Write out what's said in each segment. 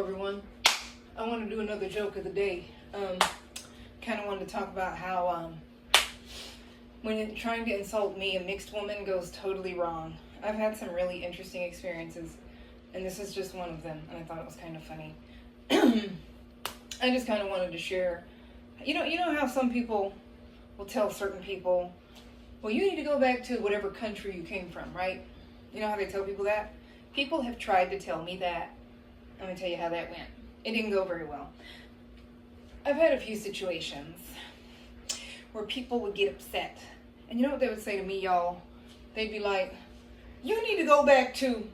everyone. I want to do another joke of the day. Kind of wanted to talk about how when you're trying to insult me, a mixed woman goes totally wrong. I've had some really interesting experiences, and this is just one of them, and I thought it was kind of funny. I just kind of wanted to share. You know how some people will tell certain people, well, you need to go back to whatever country you came from, right? You know how they tell people that? People have tried to tell me that. I'm going to tell you how that went. It didn't go very well. I've had a few situations where people would get upset. And you know what they would say to me, y'all? They'd be like, you need to go back to...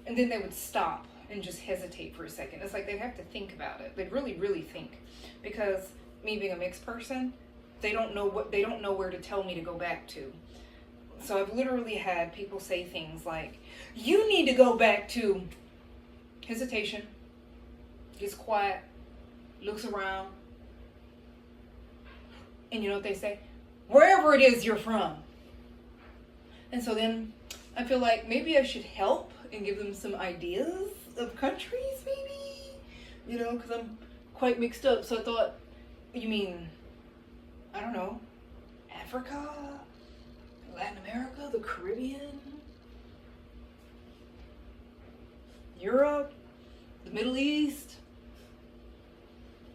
And then they would stop and just hesitate for a second. It's like they'd have to think about it. They'd really, really think. Because me being a mixed person, they don't know where to tell me to go back to. So I've literally had people say things like, you need to go back to... Hesitation. Gets quiet. Looks around. And you know what they say? Wherever it is you're from. And so then I feel like maybe I should help and give them some ideas of countries, maybe? You know, because I'm quite mixed up. So I thought, you mean, I don't know, Africa, Latin America, the Caribbean, Europe, the Middle East?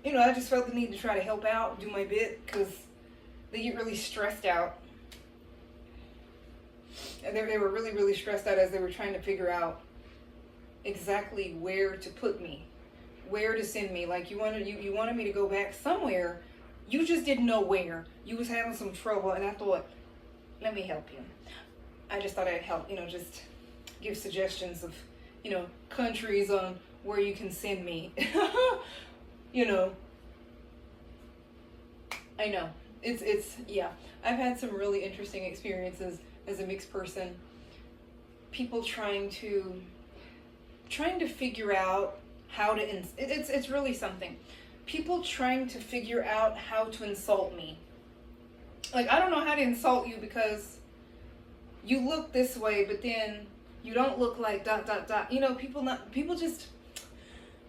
You know, I just felt the need to try to help out, do my bit, because they get really stressed out. And they were really, really stressed out as they were trying to figure out exactly where to put me, where to send me. Like, you wanted me to go back somewhere, you just didn't know where. You was having some trouble, and I thought, let me help you. I just thought I'd help, just give suggestions of, countries on where you can send me. I know. Yeah. I've had some really interesting experiences as a mixed person. People trying to figure out how to, it's really something. People trying to figure out how to insult me. Like, I don't know how to insult you because you look this way, but then you don't look like ...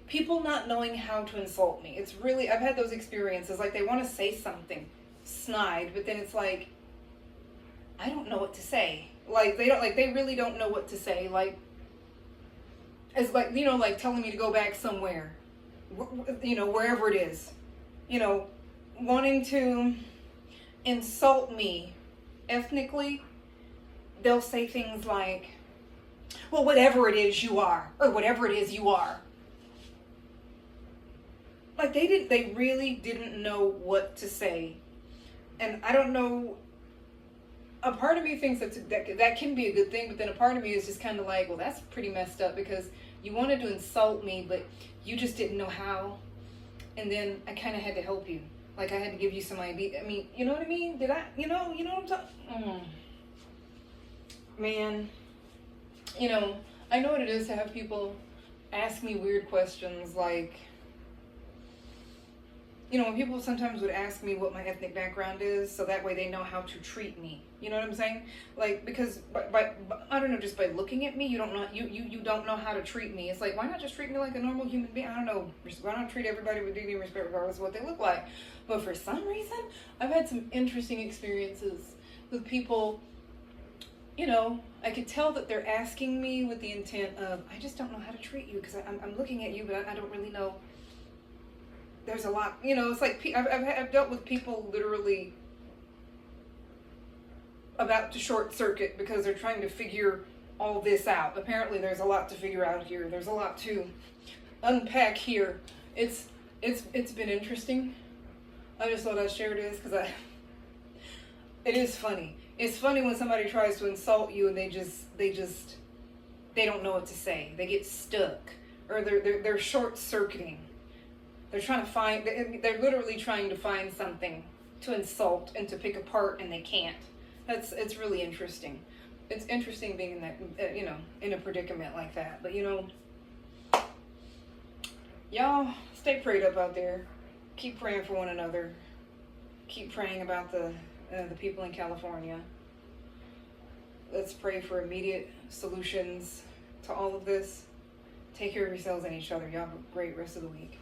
People not knowing how to insult me. It's really, I've had those experiences. Like, they want to say something snide, but then it's like, I don't know what to say. Like, they really don't know what to say. Like, it's like, like telling me to go back somewhere, wherever it is, wanting to insult me ethnically. They'll say things like, well, whatever it is you are, or whatever it is you are. Like, they really didn't know what to say. And I don't know, a part of me thinks that can be a good thing, but then a part of me is just kind of like, well, that's pretty messed up because you wanted to insult me, but you just didn't know how. And then I kind of had to help you. Like, I had to give you some idea. I mean, you know what I mean? Did I, you know what I'm talking? Man, I know what it is to have people ask me weird questions like, when people sometimes would ask me what my ethnic background is, so that way they know how to treat me. You know what I'm saying? Like, because by I don't know, just by looking at me, you don't know how to treat me. It's like, why not just treat me like a normal human being? I don't know. Why not treat everybody with dignity and respect regardless of what they look like? But for some reason, I've had some interesting experiences with people. I could tell that they're asking me with the intent of, I just don't know how to treat you because I'm looking at you, but I don't really know. There's a lot, it's like, I've dealt with people literally about to short circuit because they're trying to figure all this out. Apparently there's a lot to figure out here. There's a lot to unpack here. It's been interesting. I just thought I'd share this because it is funny. It's funny when somebody tries to insult you and they don't know what to say. They get stuck, or they're short circuiting. They're literally trying to find something to insult and to pick apart, and they can't. It's really interesting. It's interesting being in that, in a predicament like that. But, y'all stay prayed up out there. Keep praying for one another. Keep praying about the people in California. Let's pray for immediate solutions to all of this. Take care of yourselves and each other. Y'all have a great rest of the week.